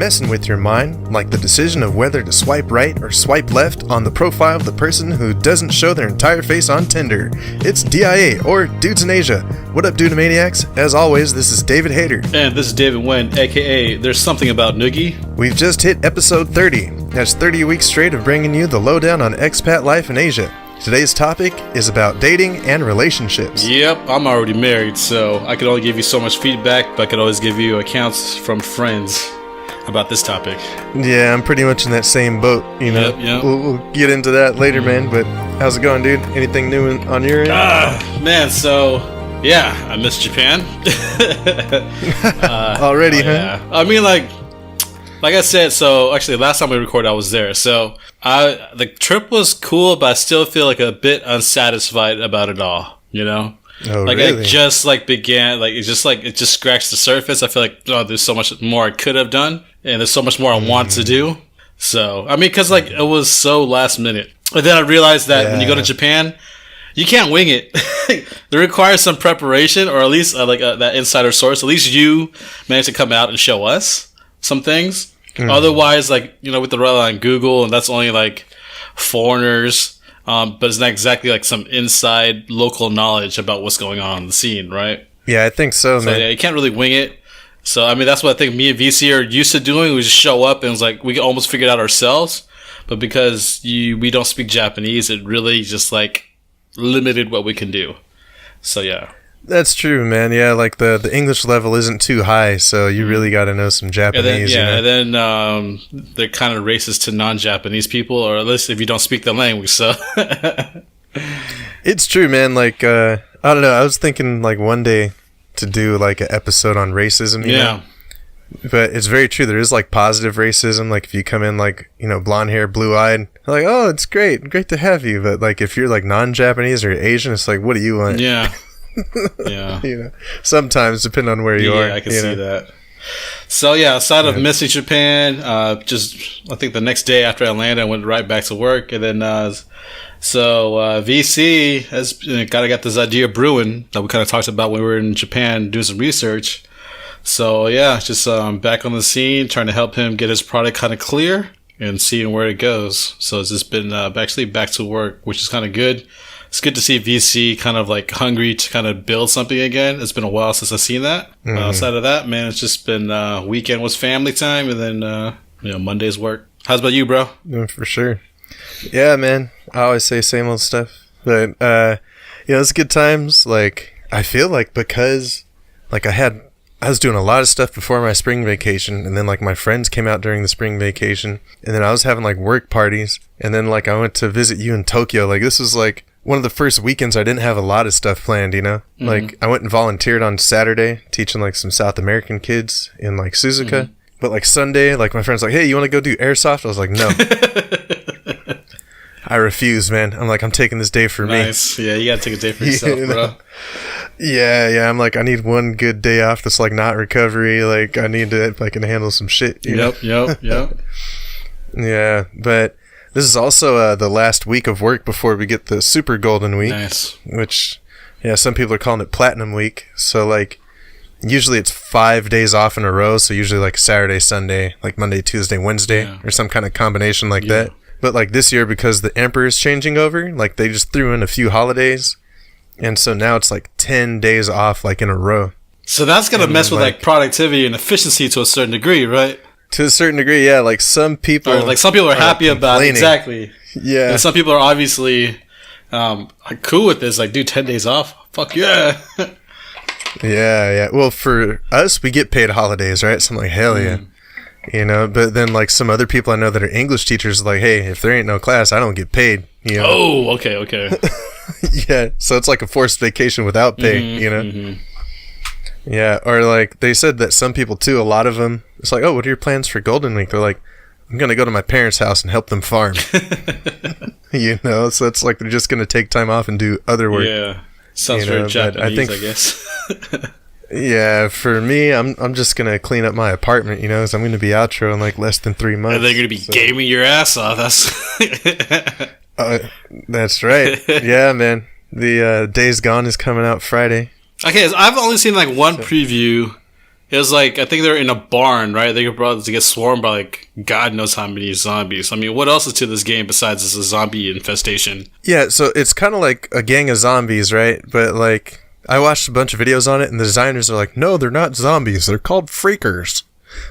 messing with your mind, like the decision of whether to swipe right or swipe left on the profile of the person who doesn't show their entire face on Tinder. It's DIA, or Dudes in Asia. What up, Dude-Maniacs? As always, this is David Hayter. And this is David Nguyen, aka There's Something About Noogie. We've just hit episode 30. That's 30 weeks straight of bringing you the lowdown on expat life in Asia. Today's topic is about dating and relationships. Yep, I'm already married, so I could only give you so much feedback, but I could always give you accounts from friends about this topic. Yeah, I'm pretty much in that same boat, you know. Yep. We'll get into that later, man, but how's it going, dude? Anything new on your end? Man, so, yeah, I miss Japan. Already, huh? Yeah. I mean, like I said, so actually last time we recorded I was there, so the trip was cool, but I still feel like a bit unsatisfied about it all, you know? Oh, like really? I just began, it just scratched the surface. I feel like there's so much more I could have done, and there's so much more I want to do. So, I mean, because it was so last minute. But then I realized that when you go to Japan, you can't wing it. It requires some preparation, or at least that insider source. At least you managed to come out and show us some things. Otherwise, with the rely on Google, and that's only foreigners, but it's not exactly some inside local knowledge about what's going on in the scene, right? Yeah, I think so, man. Yeah, you can't really wing it. So, I mean, that's what I think me and VC are used to doing. We just show up and it's we can almost figure it out ourselves. But because we don't speak Japanese, it really just limited what we can do. So, yeah. That's true, man. Yeah, the English level isn't too high, so you really got to know some Japanese. And then they're kind of racist to non-Japanese people, or at least if you don't speak the language. So it's true, man. I don't know. I was thinking one day to do an episode on racism. You know? But it's very true. There is positive racism. If you come in blonde hair, blue eyed, oh, it's great to have you. But if you're non-Japanese or Asian, it's what do you want? Yeah. Yeah. Sometimes depending on where you are. Yeah, I can see that. So yeah, aside of missing Japan, I think the next day after I landed, I went right back to work, and then VC has kind of got this idea brewing that we kind of talked about when we were in Japan doing some research. So yeah, just back on the scene, trying to help him get his product kind of clear and seeing where it goes. So it's just been actually back to work, which is kind of good. It's good to see VC kind of hungry to kind of build something again. It's been a while since I've seen that. Outside of that, man, it's just been weekend was family time, and then Monday's work. How's about you, bro? Yeah, for sure. Yeah, man. I always say same old stuff, but it's good times. I feel because I was doing a lot of stuff before my spring vacation, and then my friends came out during the spring vacation, and then I was having work parties, and then I went to visit you in Tokyo. This was one of the first weekends I didn't have a lot of stuff planned, you know? I went and volunteered on Saturday teaching some South American kids in Suzuka. But Sunday, my friend's hey, you want to go do airsoft? I was no. I refuse, man. I'm I'm taking this day for me. Nice. Yeah, you gotta take a day for yourself, bro. Yeah. I'm I need one good day off that's not recovery. I need to, if I can handle some shit. Yep. Yeah, but this is also the last week of work before we get the Super Golden Week. Nice. Which, some people are calling it Platinum Week. So, usually it's 5 days off in a row. So, usually, Saturday, Sunday, Monday, Tuesday, Wednesday, or some kind of combination that. But, this year, because the Emperor is changing over, they just threw in a few holidays. And so now it's 10 days off, in a row. So, that's going to mess with, productivity and efficiency to a certain degree, right? To a certain degree, yeah. Some people... Or, some people are happy about it. Exactly. Yeah. And some people are obviously cool with this. Dude, 10 days off? Fuck yeah. Yeah. Well, for us, we get paid holidays, right? So I'm hell yeah. But then, some other people I know that are English teachers are hey, if there ain't no class, I don't get paid. Oh, okay. Yeah. So it's a forced vacation without pay, Mm-hmm. Yeah, or they said that some people too, a lot of them, it's oh, what are your plans for Golden Week? They're I'm going to go to my parents' house and help them farm. So it's they're just going to take time off and do other work. Yeah, sounds very Japanese, I guess. Yeah, for me, I'm just going to clean up my apartment, so I'm going to be outro in less than 3 months. And they're going to be gaming your ass off. That's right. Yeah, man. The Days Gone is coming out Friday. Okay, so I've only seen one preview, It was like, I think they're in a barn, right? They were about to get swarmed by like God knows how many zombies. I mean, what else is to this game besides this a zombie infestation? Yeah, so it's kind of like a gang of zombies, right? But like, I watched a bunch of videos on it, and the designers are like, no, they're not zombies. They're called freakers.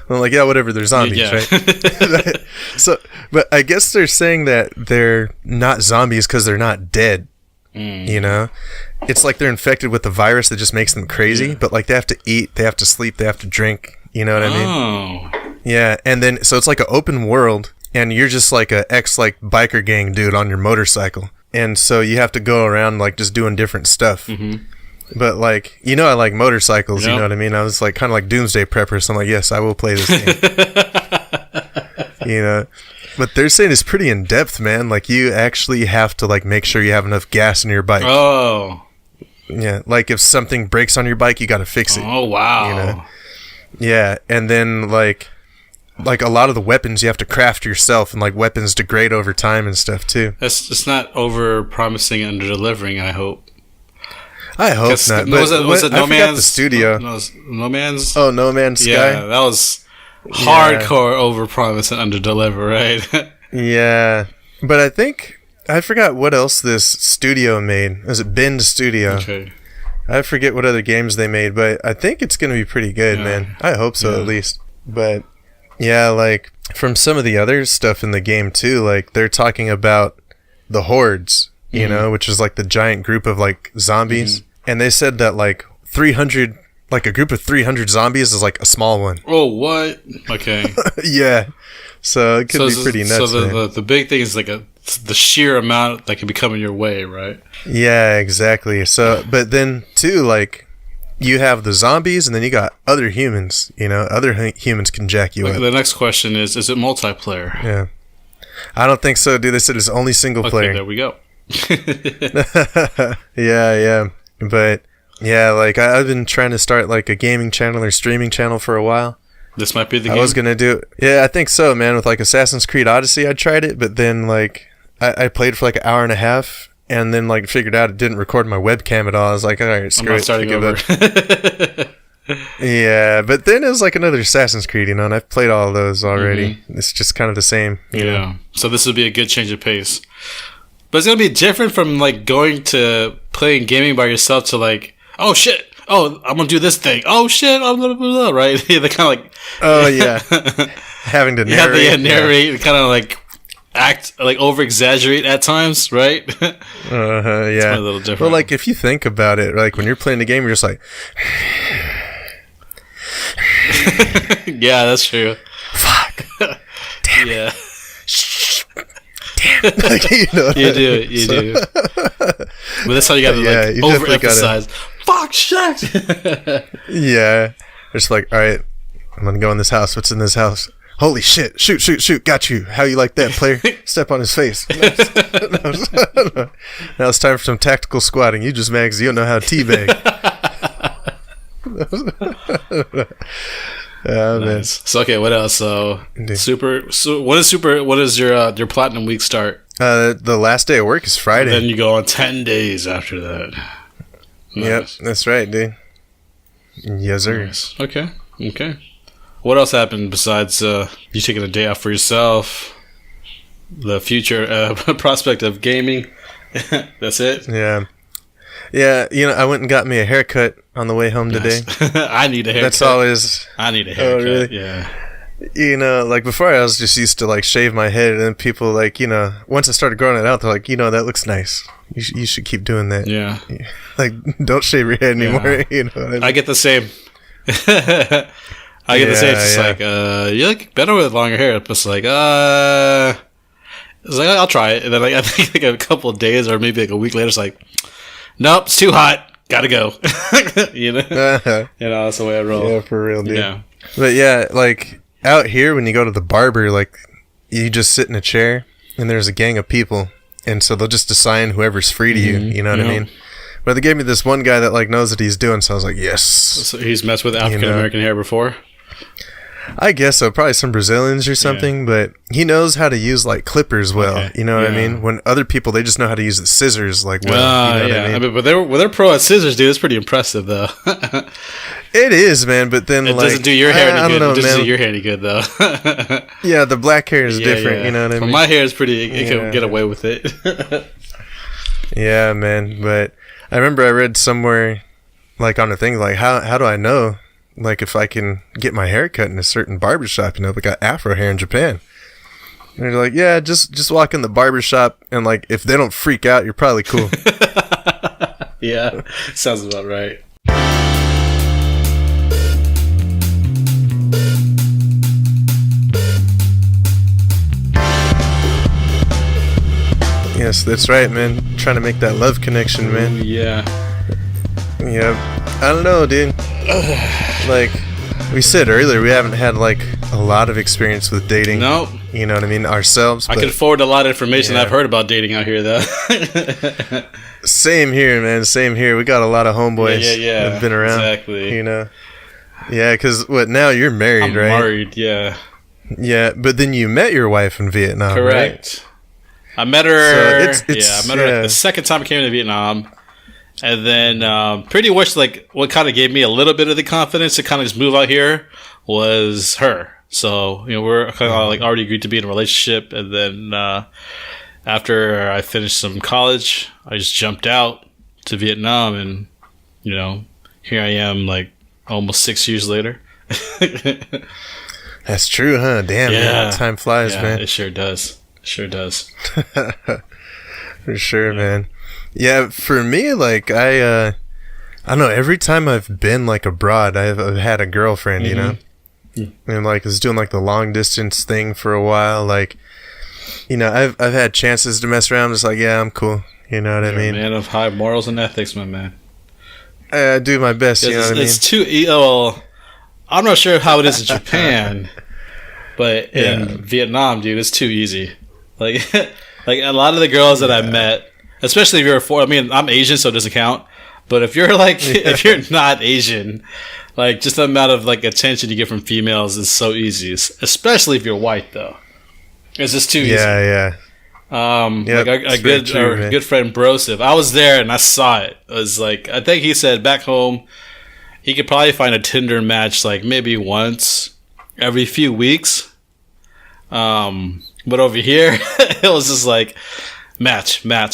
And I'm like, yeah, whatever, they're zombies, Yeah. right? So, but I guess they're saying that they're not zombies because they're not dead. You know, it's like they're infected with the virus that just makes them crazy. But like, they have to eat, they have to sleep, they have to drink. You know what I mean? Oh. Yeah, and then so it's like an open world, and you're just like a ex like biker gang dude on your motorcycle, and so you have to go around like just doing different stuff. But like, you know, I like motorcycles. You Yep. know what I mean? I was like kind of like doomsday prepper, so I'm like, yes, I will play this game. You know, but they're saying it's pretty in depth, man. Like, you actually have to like make sure you have enough gas in your bike. Oh. Yeah, like if something breaks on your bike, you got to fix it. Oh, wow. You know? Yeah, and then like a lot of the weapons you have to craft yourself, and like weapons degrade over time and stuff too. It's not over promising and under delivering, I hope. I hope not. But Was it No I forgot Man's the studio? No Man's. Oh, No Man's Sky. Yeah, that was hardcore over promise and under deliver, right? Yeah, but I forgot what else this studio made. Was it Bend Studio? Okay. I forget what other games they made, but I think it's gonna be pretty good, Yeah. man. I hope so, Yeah. at least. But yeah, like from some of the other stuff in the game too, like they're talking about the hordes, you know, which is like the giant group of like zombies, and they said that like 300, like a group of 300 zombies is like a small one. Oh, what? Okay. Yeah, so it could be pretty nuts. So man. the big thing is like the sheer amount that can be coming your way, right? Yeah, exactly. So, but then too, like, you have the zombies, and then you got other humans. You know, other humans can jack you Like, up. the next question is it multiplayer? Yeah, I don't think so, dude. They said it's only single Okay, player. there we go. Yeah, but yeah, like I've been trying to start like a gaming channel or streaming channel for a while. This might be the I game. was gonna do it. Yeah, I think so, man. With like Assassin's Creed Odyssey, I tried it, but then like I played for like an hour and a half, and then like figured out it didn't record my webcam at all. I was like, all right, I'm screw not it. starting give over. up. Yeah, but then it was like another Assassin's Creed, you know, and I've played all of those already. It's just kind of the same. You know? Yeah. So this would be a good change of pace. But it's gonna be different from like going to playing gaming by yourself to like, oh shit, oh I'm gonna do this thing, oh shit, blah, blah, blah, right? They're kind of like, Oh yeah, having to you have narrate. to narrate, kind of like act like over exaggerate at times, right? Yeah. a little different. Well, like if you think about it, like when you're playing the game, you're just like, Yeah, that's true. fuck, Yeah, like, you know. you do, you do. But that's how you gotta Yeah, like you definitely overemphasize. Fuck shit. Yeah, just like, all right, I'm gonna go in this house. What's in this house? Holy shit! Shoot! Got you. How you like that, player? Step on his face. Now it's time for some tactical squatting. You just mad 'cause you don't know how to teabag. Man. Nice. So okay, what else? So Indeed. What is your platinum week start? The last day of work is Friday. Then you go on 10 days after that. Yep, Nice. that's right, dude. Yes, sir. Nice. Okay. What else happened besides you taking a day off for yourself? The future prospect of gaming. That's it. Yeah. You know, I went and got me a haircut on the way home today. Nice. I need a haircut. That's always, I need a haircut. really? Yeah. you know, like before I was just used to like shave my head, and then people like, you know, once I started growing it out, they're like, you know, that looks nice. You should keep doing that. Yeah. Like, don't shave your head anymore. You know what I mean? I get the same. I get the same. It's just like, you look better with longer hair. It's just like, it's like, I'll try it. And then like, I think like a couple of days or maybe like a week later, it's like, nope, it's too hot. Gotta go. You know? You know, that's the way I roll. Yeah, for real, dude. Yeah. But yeah, like out here when you go to the barber, like you just sit in a chair and there's a gang of people, and so they'll just assign whoever's free to you. You know what I mean? But they gave me this one guy that like knows what he's doing, so I was like, yes. So he's messed with African American hair before? I guess so. Probably some Brazilians or something, but he knows how to use like clippers well. Okay. You know what I Yeah. mean? When other people, they just know how to use the scissors like well. You know Yeah. what I mean? But they're pro at scissors, dude. It's pretty impressive, though. It is, man. But then It like doesn't do your hair I any don't good. know, It doesn't man. do your hair any good, though. Yeah, the black hair is Yeah, different. yeah. You know what I But mean? my hair is pretty. It Yeah. can get away with it. Yeah, man. But I remember I read somewhere, like on a thing, like how do I know, like if I can get my hair cut in a certain barbershop? You know, they got Afro hair in Japan. And they're like, yeah, just walk in the barbershop, and like if they don't freak out, you're probably cool. Yeah, sounds about right. Yes, that's right, man. Trying to make that love connection, man. Yeah. Yeah, I don't know, dude. Like we said earlier, we haven't had like a lot of experience with dating. No, You know what I mean? Ourselves. I but can forward a lot of information Yeah. I've heard about dating out here, though. Same here, man. Same here. We got a lot of homeboys Yeah. that have been around. Exactly. You know? Yeah, because what, now you're married, I'm right? married, yeah. Yeah, but then you met your wife in Vietnam, right? Correct. I met her. So it's- I met her yeah. the second time I came to Vietnam, and then pretty much like what kind of gave me a little bit of the confidence to kind of just move out here was her. So we're kind of like already agreed to be in a relationship, and then after I finished some college, I just jumped out to Vietnam, and here I am like almost 6 years later. That's true, huh? Damn, man. Time flies, Yeah, man. it sure does. It sure does. For sure, man. Yeah, for me, like I don't know. Every time I've been like abroad, I've had a girlfriend, you know, and like was doing like the long distance thing for a while. Like, I've had chances to mess around. Just like, yeah, I'm cool. You know what I You're mean? a man of high morals and ethics, my man. I do my best. You know what I mean? It's too. Well, I'm not sure how it is in Japan, but in Vietnam, dude, it's too easy. Like, like a lot of the girls that I met, especially if you're I'm Asian, so it doesn't count. But if you're like, if you're not Asian, like just the amount of like attention you get from females is so easy. Especially if you're white, though, it's just too easy. Yeah. Like a it's very true, man. good friend Broseph, I was there and I saw it. It was like, I think he said back home he could probably find a Tinder match like maybe once every few weeks. But over here it was just like match. I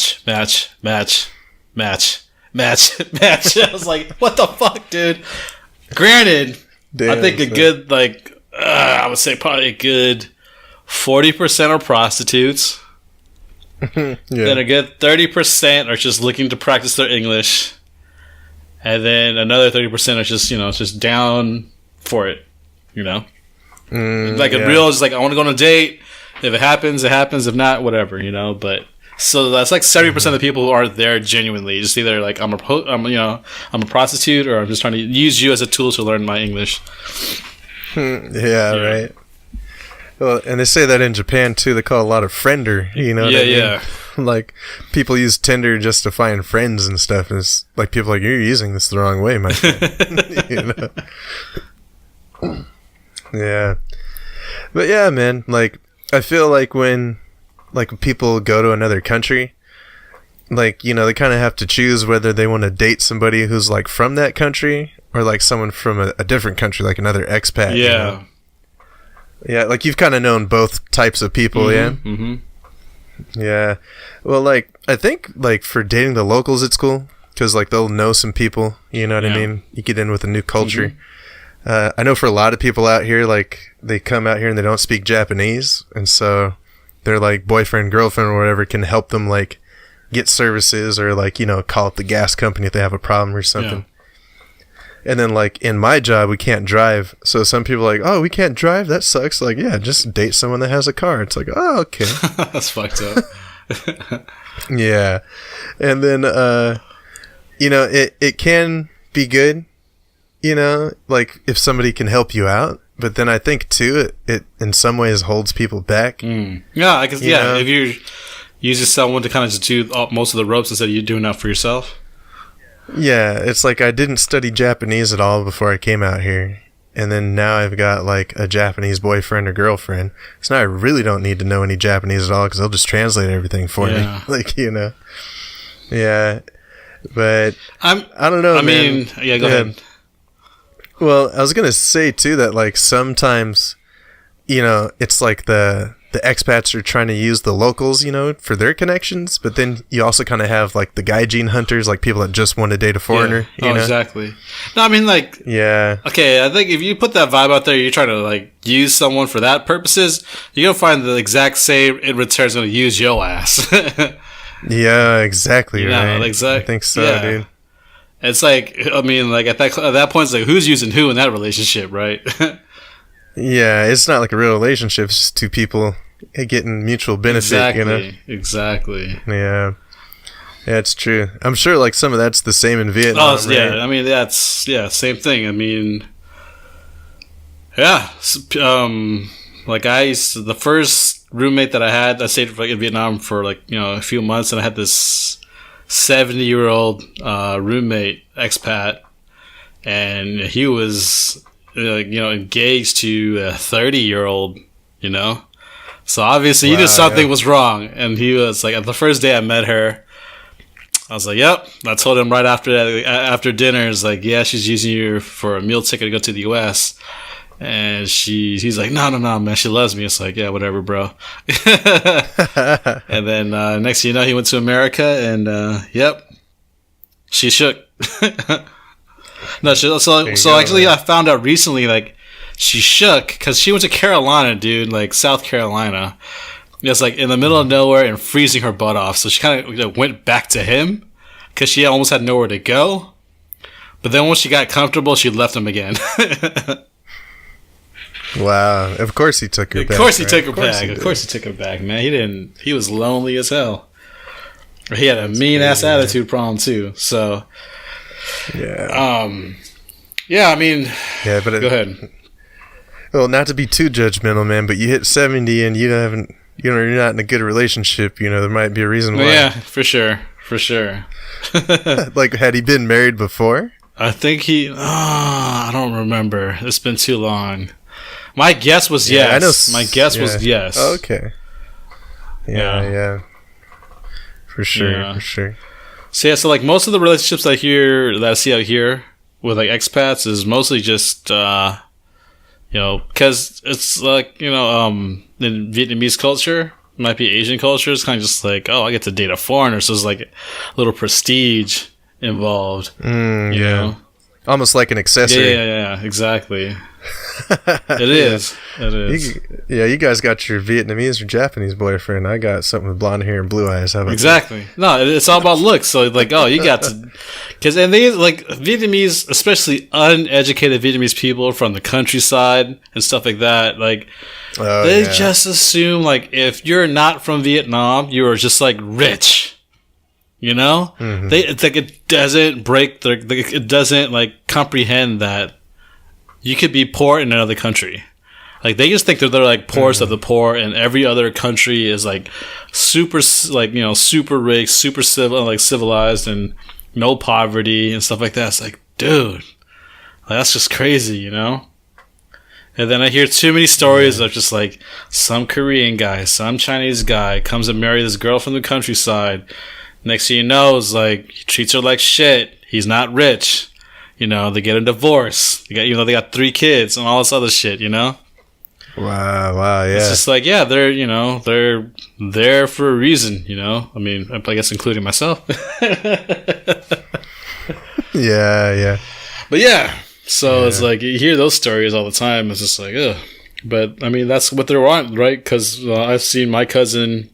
was like, what the fuck, dude? Granted, Damn, I think a son. good I would say probably a good 40% are prostitutes. Then a good 30% are just looking to practice their English, and then another 30% are just down for it. Like a real, just like I want to go on a date. If it happens, it happens. If not, whatever. But so that's like 70% of the people who aren't there genuinely. Just either like I'm a prostitute, or I'm just trying to use you as a tool to learn my English. Yeah, right. Well, and they say that in Japan too. They call a lot of friender. You know? What I mean? Yeah. Like people use Tinder just to find friends and stuff. And it's like people are like, you're using this the wrong way, my friend. Yeah. But yeah, man. Like I feel like when people go to another country, like they kind of have to choose whether they want to date somebody who's like from that country or like someone from a different country, like another expat. Yeah. Yeah, like you've kind of known both types of people, Mm-hmm. Yeah. Well, like I think like for dating the locals, it's cool because like they'll know some people. You know what I mean? You get in with a new culture. I know for a lot of people out here, like they come out here and they don't speak Japanese, and so their like boyfriend, girlfriend, or whatever can help them like get services or like call up the gas company if they have a problem or something. And then, like, in my job, we can't drive. So some people are like, oh, we can't drive? That sucks. Like, yeah, just date someone that has a car. It's like, oh, okay. That's fucked up. Yeah. And then, it can be good, like if somebody can help you out. But then I think, too, it in some ways holds people back. Yeah, because, if you're using someone to kind of just do most of the ropes instead of you doing that for yourself. Yeah, it's like I didn't study Japanese at all before I came out here. and then now I've got like a Japanese boyfriend or girlfriend. So now I really don't need to know any Japanese at all because they'll just translate everything for me. Like, you know. Yeah. But I don't know, man. Go ahead. Well, I was going to say too that like sometimes, you know, it's like the expats are trying to use the locals, you know, for their connections, but then you also kind of have like the gaijin hunters, like people that just want to date a foreigner. Yeah. You know? Exactly. No, I mean, like, yeah. Okay, I think if you put that vibe out there, you're trying to like use someone for that purposes, you're gonna find the exact same in return is gonna use your ass. Yeah, exactly. Right. Exactly. I think so, dude. It's like, I mean, like at that point, it's like who's using who in that relationship, right? Yeah, it's not like a real relationship. It's just two people getting mutual benefit, exactly, you know? Exactly. Yeah. Yeah, it's true. I'm sure like some of that's the same in Vietnam. Oh, yeah. Right? I mean, that's, same thing. I mean, yeah. Like the first roommate that I had, I stayed in Vietnam for like, you know, a few months, and I had this 70-year-old roommate, expat, and he was, you know, engaged to a 30-year-old, you know? So obviously, he knew something was wrong, and he was like, the first day I met her, I was like, "Yep." I told him right after that, after dinner, it's like, "Yeah, she's using you for a meal ticket to go to the U.S." And he's like, "No, man, she loves me." It's like, "Yeah, whatever, bro." And then next thing you know, he went to America, and yep, she shook. No, so actually, I found out recently, like, she shook because she went to Carolina, dude, like South Carolina. It's like in the middle of nowhere and freezing her butt off. So she kind of went back to him because she almost had nowhere to go. But then once she got comfortable, she left him again. Wow! Of course he took her back. Of course he took her back. Of course he took her back, man. He was lonely as hell. He had a mean ass attitude problem too. So yeah. Yeah, I mean, yeah, but go ahead. Well, not to be too judgmental, man, but you hit 70 and you haven't, you know, you're not in a good relationship. You know, there might be a reason why. Yeah, for sure. Like, had he been married before? I think I don't remember. It's been too long. My guess was yes. I know, my guess was yes. Okay. Yeah. For sure. So like most of the relationships that I see out here with like expats is mostly just you know, because it's like, you know, in Vietnamese culture, might be Asian culture, it's kind of just like, oh, I get to date a foreigner, so there's like a little prestige involved. You know? Almost like an accessory. Yeah, exactly. It is. You guys got your Vietnamese or Japanese boyfriend. I got something with blonde hair and blue eyes. How about exactly. that? No, it's all about looks. So like, oh, you got to, and they like Vietnamese, especially uneducated Vietnamese people from the countryside and stuff like that. Like, they just assume like if you're not from Vietnam, you are just like rich. You know, it's like it doesn't it doesn't like comprehend that you could be poor in another country. Like they just think they're like poorest of the poor, and every other country is like super, like, you know, super rich, super civilized, and no poverty and stuff like that. It's like, dude, like, that's just crazy, you know. And then I hear too many stories of just like some Korean guy, some Chinese guy comes and marry this girl from the countryside. Next thing you know, is like he treats her like shit. He's not rich. You know, they get a divorce. They got 3 kids and all this other shit, you know? Wow, yeah. It's just like, yeah, they're there for a reason, you know? I mean, I guess including myself. Yeah. But yeah, so it's like, you hear those stories all the time. It's just like, ugh. But, I mean, that's what they want, right? Because I've seen my cousin,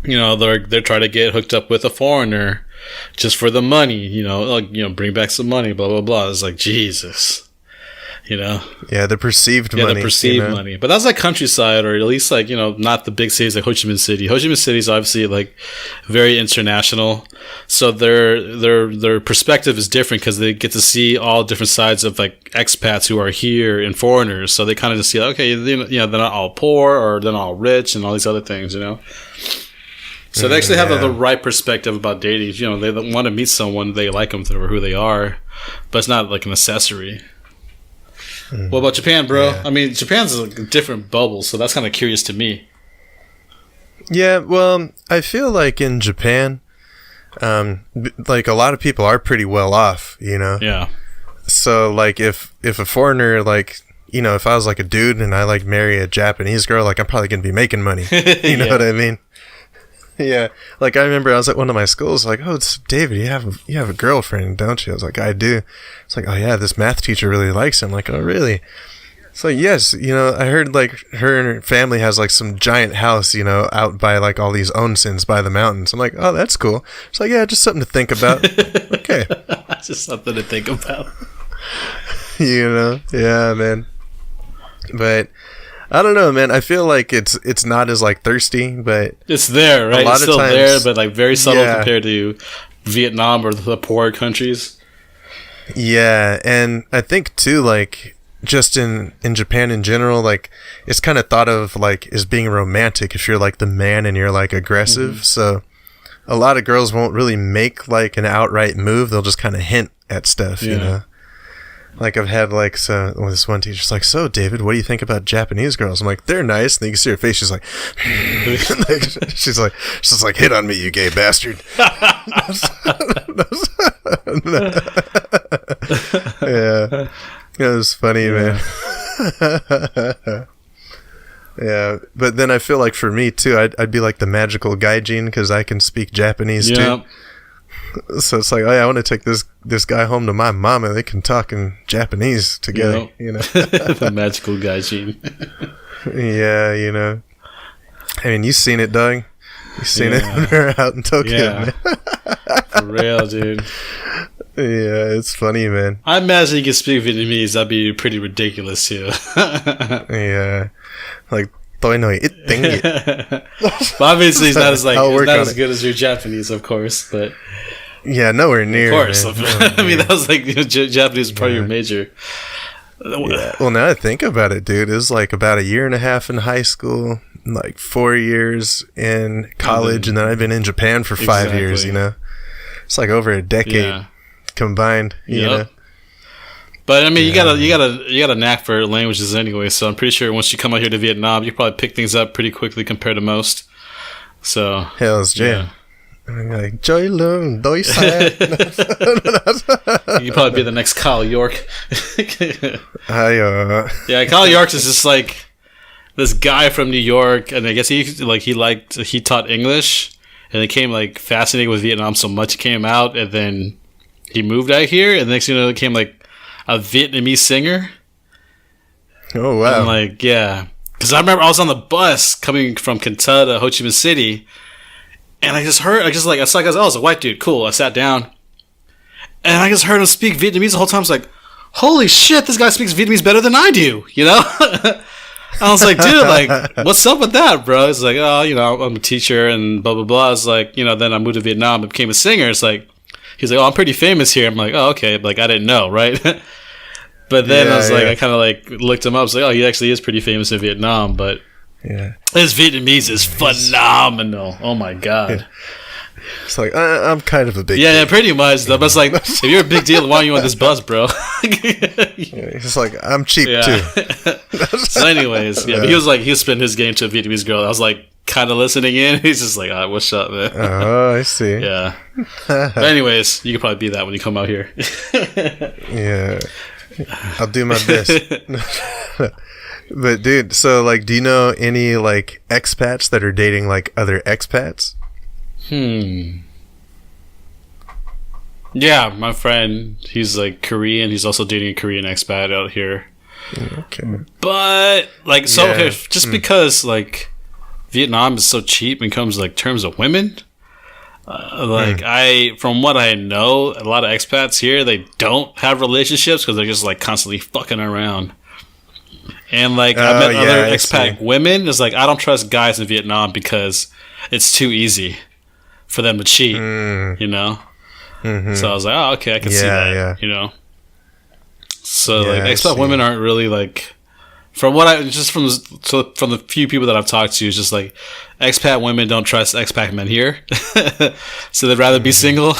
you know, they're trying to get hooked up with a foreigner just for the money, you know, like, you know, bring back some money, blah, blah, blah. It's like, Jesus, you know? Yeah, the perceived money. Yeah, the perceived money. But that's like countryside, or at least like, you know, not the big cities like Ho Chi Minh City. Ho Chi Minh City is obviously like very international. So their perspective is different because they get to see all different sides of like expats who are here and foreigners. So they kind of just see, okay, you know, they're not all poor or they're not all rich and all these other things, you know? So they actually have the right perspective about dating. You know, they want to meet someone, they like them for who they are, but it's not like an accessory. What about Japan, bro? Yeah. I mean, Japan's a different bubble, so that's kind of curious to me. Yeah, well, I feel like in Japan, like a lot of people are pretty well off, you know? Yeah. So like if a foreigner, like, you know, if I was like a dude and I like marry a Japanese girl, like I'm probably gonna be making money. You know Yeah. what I mean? Yeah. Like I remember I was at one of my schools, like, oh, it's David, you have a girlfriend, don't you? I was like, I do. It's like, oh yeah, this math teacher really likes him. Like, oh really? So yes, you know, I heard like her and her family has like some giant house, you know, out by like all these onsens by the mountains. I'm like, oh, that's cool. It's like, yeah, just something to think about. Okay. Just something to think about. You know, yeah, man. But I don't know, man. I feel like it's not as like thirsty, but It's there, right? lot It's of still times- there, but like very subtle Yeah. compared to Vietnam or the poorer countries. yeah, and I think too, like just in Japan in general, like it's kind of thought of like as being romantic if you're like the man and you're like aggressive. So a lot of girls won't really make like an outright move. They'll just kind of hint at stuff, you Yeah. know. Like I've had like this one teacher's like, so David, what do you think about Japanese girls? I'm like, they're nice. And then you can see her face. She's like, she's like, hit on me, you gay bastard. Yeah, it was funny, man. Yeah, but then I feel like for me too, I'd be like the magical gaijin because I can speak Japanese Yeah. too. So it's like, oh yeah, I want to take this guy home to my mama. They can talk in Japanese together, you know. The magical gaijin. Yeah, you know. I mean, you've seen it, Doug. You've seen it when we were out in Tokyo, Yeah. man. For real, dude. Yeah, it's funny, man. I imagine you can speak Vietnamese. That'd be pretty ridiculous, too. Yeah, like tôi nói ít tiếng Việt. But obviously, it's not as like I'll it's work not on as it. good as your Japanese, of course. But Yeah, nowhere near. of course, man. I mean, that was like Japanese was part of your major. Yeah. Well, now I think about it, dude, it was like about a year and a half in high school, like 4 years in college, and then I've been in Japan for 5 years. Exactly. You know, it's like over a decade Yeah. combined. You Yep. know. But I mean, you got a knack for languages anyway. So I'm pretty sure once you come out here to Vietnam, you probably pick things up pretty quickly compared to most. So Hell's jam. I'm like Joy Lung, Doi Sai. you probably be the next Kyle York. I Yeah, Kyle York is just like this guy from New York, and I guess he taught English, and he came like fascinated with Vietnam so much he came out, and then he moved out here, and the next thing you know, he became like a Vietnamese singer. oh wow. I'm like, yeah, because I remember I was on the bus coming from Kentucky to Ho Chi Minh City, and I saw guys, oh, it's a white dude, cool. I sat down, and I just heard him speak Vietnamese the whole time. I was like, holy shit, this guy speaks Vietnamese better than I do, you know? I was like, dude, like, what's up with that, bro? It's like, oh, you know, I'm a teacher and blah, blah, blah. It's like, you know, then I moved to Vietnam and became a singer. It's like, he's like, oh, I'm pretty famous here. I'm like, oh, okay. Like, I didn't know, right? But then I was like, Yeah. I kind of like looked him up. I was like, oh, he actually is pretty famous in Vietnam. But Yeah. his Vietnamese is phenomenal. Oh, my God. It's like I'm kind of a big. Yeah, pretty much. Though. But it's like, if you're a big deal, why are you on this bus, bro? It's like I'm cheap Yeah. too. So, anyways, yeah, but he was spitting his game to a Vietnamese girl. I was like, kind of listening in. He's just like, ah, what's up, man? Oh, I see. Yeah. But anyways, you could probably be that when you come out here. Yeah. I'll do my best. But dude, so like, do you know any like expats that are dating like other expats? Yeah, my friend, he's like Korean. He's also dating a Korean expat out here. Okay. But like, so Yeah. okay, just because like Vietnam is so cheap in terms like terms of women. From what I know, a lot of expats here, they don't have relationships because they're just like constantly fucking around. And like I met yeah, other I expat see. women. It's like I don't trust guys in Vietnam because it's too easy for them to cheat. You know. So I was like, oh, okay, I can see Mm. Yeah, that. yeah. You know. So Yeah, like I expat see. women aren't really like. From the few people that I've talked to, it's just like expat women don't trust expat men here, so they'd rather be single.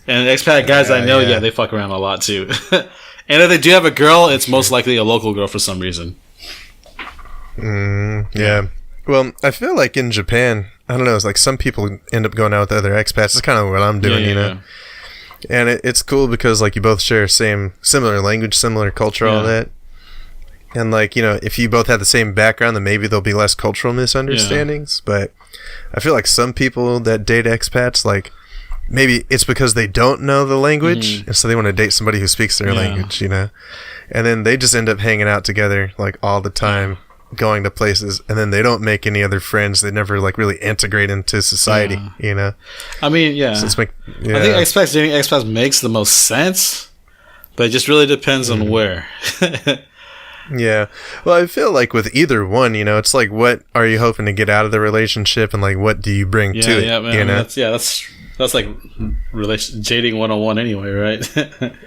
And expat guys I know, yeah. yeah, they fuck around a lot too. And if they do have a girl, it's most likely a local girl for some reason. Yeah. Well, I feel like in Japan, I don't know, it's like some people end up going out with other expats. It's kind of what I'm doing, you know? And it's cool because, like, you both share similar language, similar culture, all that. And, like, you know, if you both have the same background, then maybe there'll be less cultural misunderstandings. But I feel like some people that date expats, like, maybe it's because they don't know the language, and so they want to date somebody who speaks their language, you know? And then they just end up hanging out together, like, all the time, going to places, and then they don't make any other friends. They never, like, really integrate into society, you know? I mean, so I think dating expats makes the most sense, but it just really depends on where. Yeah. Well, I feel like with either one, you know, it's like, what are you hoping to get out of the relationship, and, like, what do you bring to it? Yeah, man. You know? That's like dating 101 anyway, right?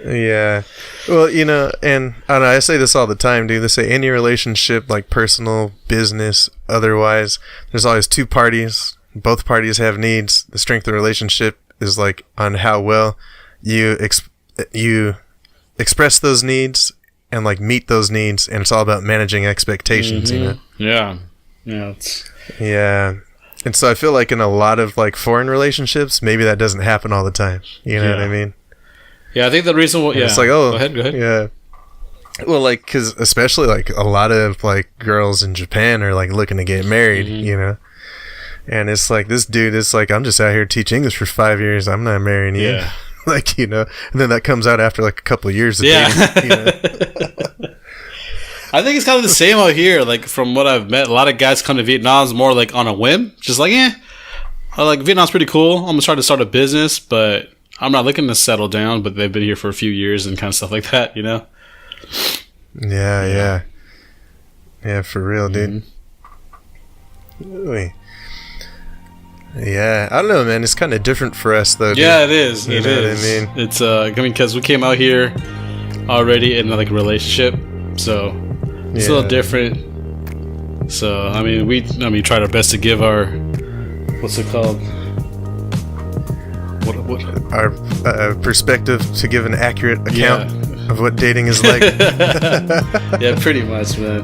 Yeah. Well, you know, and I don't know, I say this all the time, dude. They say any relationship, like personal, business, otherwise, there's always two parties. Both parties have needs. The strength of the relationship is like on how well you express those needs and like meet those needs, and it's all about managing expectations, you know? Yeah. Yeah. And so I feel like in a lot of like foreign relationships, maybe that doesn't happen all the time. You know what I mean? Yeah, I think the reason it's like, oh, go ahead. Yeah. Well, like, because especially like a lot of like girls in Japan are like looking to get married, you know? And it's like, this dude is like, I'm just out here teaching English for 5 years. I'm not marrying you. Yeah. Like, you know, and then that comes out after like a couple of years of dating, you know? I think it's kind of the same out here. Like, from what I've met, a lot of guys come to Vietnam more like on a whim. Just like, like, Vietnam's pretty cool. I'm going to try to start a business, but I'm not looking to settle down. But they've been here for a few years and kind of stuff like that, you know? Yeah, for real, dude. Really. Yeah, I don't know, man. It's kind of different for us, though. Yeah, dude. it is. You know what I mean? It's, because we came out here already in, like, a relationship. So it's a little different. So I mean, we tried our best to give our what's it called? What? Our perspective to give an accurate account of what dating is like. Yeah, pretty much, man.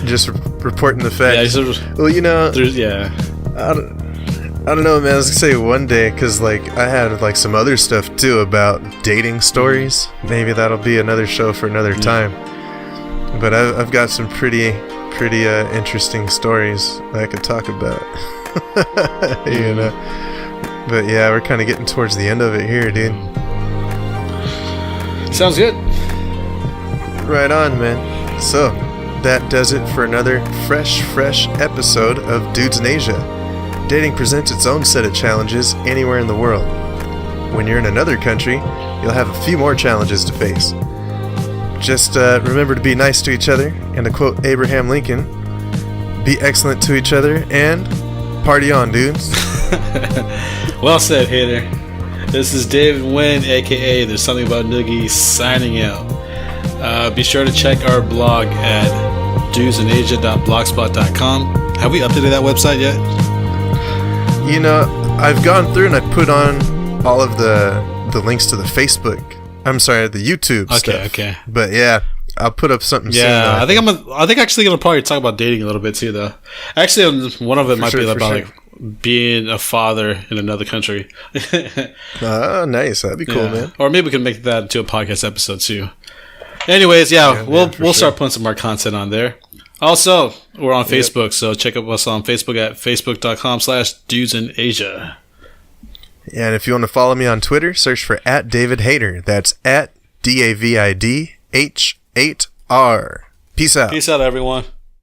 Just reporting the facts. Well, you know, I don't know, man. I was gonna say one day, because like I had like some other stuff too about dating stories. Maybe that'll be another show for another time. But I've got some pretty interesting stories that I could talk about. You know. But yeah, we're kind of getting towards the end of it here, dude. Sounds good. Right on, man. So that does it for another fresh episode of Dudes in Asia. Dating presents its own set of challenges anywhere in the world. When you're in another country, you'll have a few more challenges to face. Just remember to be nice to each other, and to quote Abraham Lincoln, be excellent to each other, and party on, dudes. Well said, hater. This is David Nguyen, aka There's Something About Noogie, signing out. Be sure to check our blog at dudesinasia.blogspot.com. Have we updated that website yet? You know, I've gone through and I put on all of the links to the Facebook. I'm sorry, the YouTube stuff. Okay. But yeah, I'll put up something soon. Yeah, I think actually gonna probably talk about dating a little bit too, though. Actually, one of it might be about like being a father in another country. Nice. That'd be cool, man. Or maybe we can make that into a podcast episode too. Anyways, we'll start putting some more content on there. Also, we're on Facebook, so check us on Facebook at facebook.com/dudesinasia. Yeah, and if you want to follow me on Twitter, search for @DavidHater. That's @DavidH8R. Peace out. Peace out, everyone.